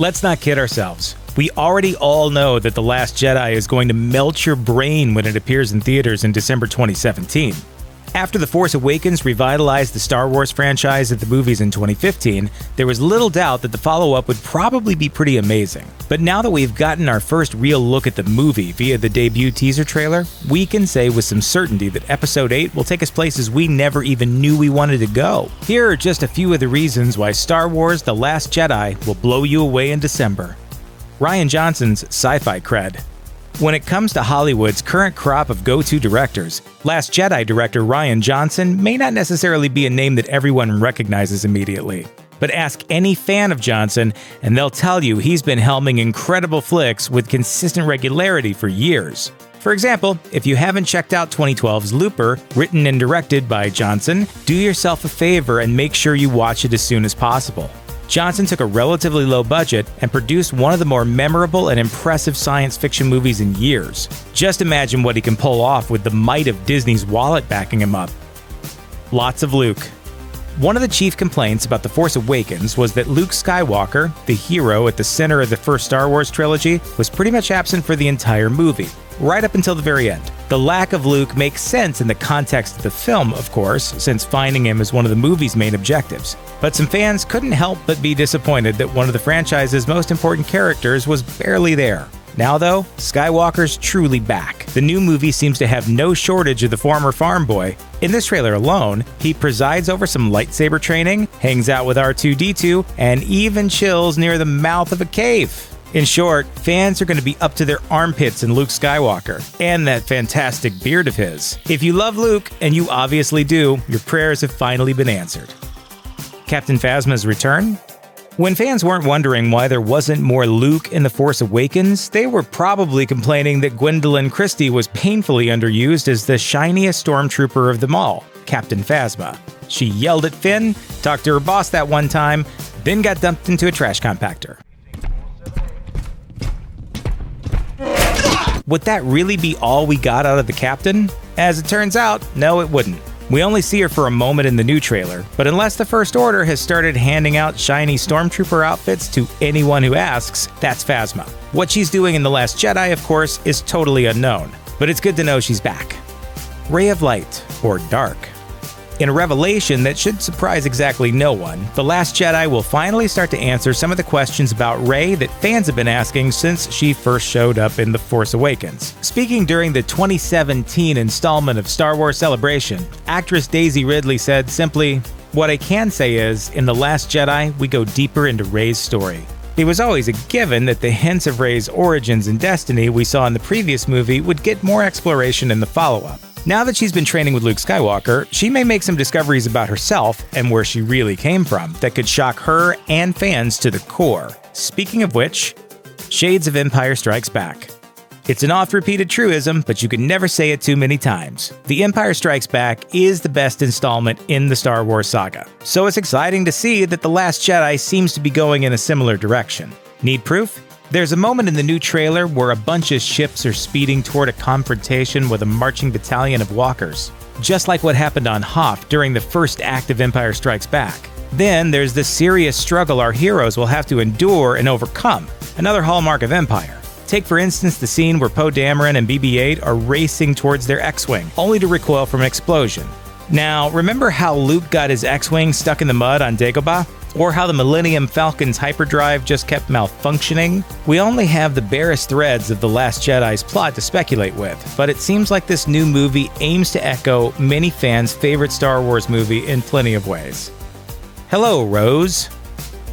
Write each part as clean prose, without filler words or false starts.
Let's not kid ourselves. We already all know that The Last Jedi is going to melt your brain when it appears in theaters in December 2017. After The Force Awakens revitalized the Star Wars franchise at the movies in 2015, there was little doubt that the follow-up would probably be pretty amazing. But now that we've gotten our first real look at the movie via the debut teaser trailer, we can say with some certainty that Episode 8 will take us places we never even knew we wanted to go. Here are just a few of the reasons why Star Wars The Last Jedi will blow you away in December. Rian Johnson's sci-fi cred. When it comes to Hollywood's current crop of go-to directors, Last Jedi director Rian Johnson may not necessarily be a name that everyone recognizes immediately. But ask any fan of Johnson, and they'll tell you he's been helming incredible flicks with consistent regularity for years. For example, if you haven't checked out 2012's Looper, written and directed by Johnson, do yourself a favor and make sure you watch it as soon as possible. Johnson took a relatively low budget and produced one of the more memorable and impressive science fiction movies in years. Just imagine what he can pull off with the might of Disney's wallet backing him up. Lots of Luke. One of the chief complaints about The Force Awakens was that Luke Skywalker, the hero at the center of the first Star Wars trilogy, was pretty much absent for the entire movie, right up until the very end. The lack of Luke makes sense in the context of the film, of course, since finding him is one of the movie's main objectives. But some fans couldn't help but be disappointed that one of the franchise's most important characters was barely there. Now though, Skywalker's truly back. The new movie seems to have no shortage of the former farm boy. In this trailer alone, he presides over some lightsaber training, hangs out with R2-D2, and even chills near the mouth of a cave. In short, fans are going to be up to their armpits in Luke Skywalker, and that fantastic beard of his. If you love Luke, and you obviously do, your prayers have finally been answered. Captain Phasma's return? When fans weren't wondering why there wasn't more Luke in The Force Awakens, they were probably complaining that Gwendolyn Christie was painfully underused as the shiniest stormtrooper of them all, Captain Phasma. She yelled at Finn, talked to her boss that one time, then got dumped into a trash compactor. Would that really be all we got out of the captain? As it turns out, no, it wouldn't. We only see her for a moment in the new trailer, but unless the First Order has started handing out shiny stormtrooper outfits to anyone who asks, that's Phasma. What she's doing in The Last Jedi, of course, is totally unknown, but it's good to know she's back. Ray of Light, or Dark. In a revelation that should surprise exactly no one, The Last Jedi will finally start to answer some of the questions about Rey that fans have been asking since she first showed up in The Force Awakens. Speaking during the 2017 installment of Star Wars Celebration, actress Daisy Ridley said simply, "What I can say is, in The Last Jedi, we go deeper into Rey's story." It was always a given that the hints of Rey's origins and destiny we saw in the previous movie would get more exploration in the follow-up. Now that she's been training with Luke Skywalker, she may make some discoveries about herself and where she really came from that could shock her and fans to the core. Speaking of which, Shades of Empire Strikes Back. It's an oft-repeated truism, but you can never say it too many times. The Empire Strikes Back is the best installment in the Star Wars saga, so it's exciting to see that The Last Jedi seems to be going in a similar direction. Need proof? There's a moment in the new trailer where a bunch of ships are speeding toward a confrontation with a marching battalion of walkers, just like what happened on Hoth during the first act of Empire Strikes Back. Then there's the serious struggle our heroes will have to endure and overcome, another hallmark of Empire. Take for instance the scene where Poe Dameron and BB-8 are racing towards their X-Wing, only to recoil from an explosion. Now, remember how Luke got his X-Wing stuck in the mud on Dagobah? Or how the Millennium Falcon's hyperdrive just kept malfunctioning? We only have the barest threads of The Last Jedi's plot to speculate with, but it seems like this new movie aims to echo many fans' favorite Star Wars movie in plenty of ways. Hello, Rose.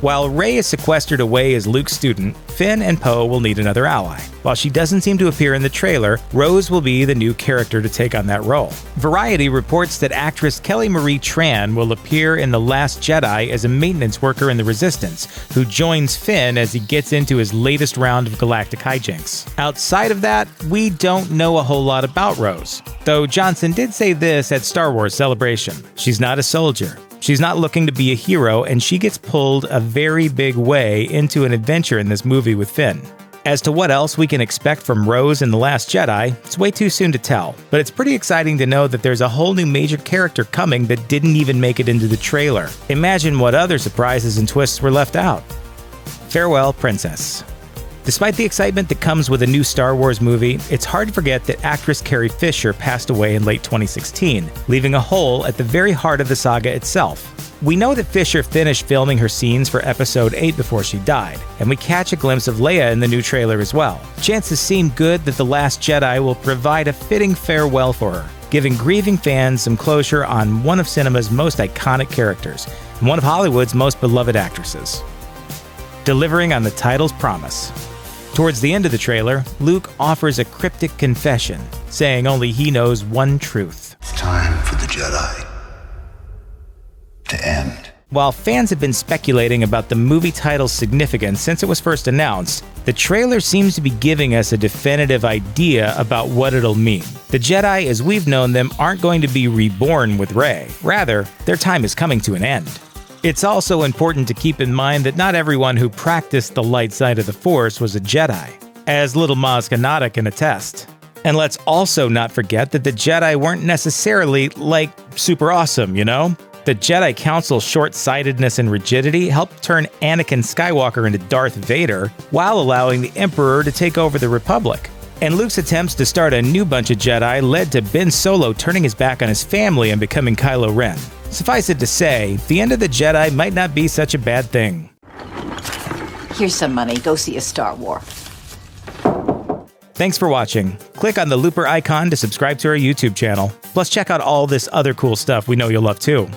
While Rey is sequestered away as Luke's student, Finn and Poe will need another ally. While she doesn't seem to appear in the trailer, Rose will be the new character to take on that role. Variety reports that actress Kelly Marie Tran will appear in The Last Jedi as a maintenance worker in the Resistance, who joins Finn as he gets into his latest round of galactic hijinks. Outside of that, we don't know a whole lot about Rose, though Johnson did say this at Star Wars Celebration. She's not a soldier. She's not looking to be a hero, and she gets pulled a very big way into an adventure in this movie with Finn. As to what else we can expect from Rose in The Last Jedi, it's way too soon to tell, but it's pretty exciting to know that there's a whole new major character coming that didn't even make it into the trailer. Imagine what other surprises and twists were left out. Farewell, Princess. Despite the excitement that comes with a new Star Wars movie, it's hard to forget that actress Carrie Fisher passed away in late 2016, leaving a hole at the very heart of the saga itself. We know that Fisher finished filming her scenes for Episode 8 before she died, and we catch a glimpse of Leia in the new trailer as well. Chances seem good that The Last Jedi will provide a fitting farewell for her, giving grieving fans some closure on one of cinema's most iconic characters, and one of Hollywood's most beloved actresses. Delivering on the title's promise. Towards the end of the trailer, Luke offers a cryptic confession, saying only he knows one truth. It's time for the Jedi to end. While fans have been speculating about the movie title's significance since it was first announced, the trailer seems to be giving us a definitive idea about what it'll mean. The Jedi, as we've known them, aren't going to be reborn with Rey. Rather, their time is coming to an end. It's also important to keep in mind that not everyone who practiced the light side of the Force was a Jedi, as little Maz Kanata can attest. And let's also not forget that the Jedi weren't necessarily, super awesome, you know? The Jedi Council's short-sightedness and rigidity helped turn Anakin Skywalker into Darth Vader, while allowing the Emperor to take over the Republic. And Luke's attempts to start a new bunch of Jedi led to Ben Solo turning his back on his family and becoming Kylo Ren. Suffice it to say, the end of the Jedi might not be such a bad thing. Here's some money. Go see a Star War. Thanks for watching. Click on the Looper icon to subscribe to our YouTube channel. Plus check out all this other cool stuff we know you'll love too.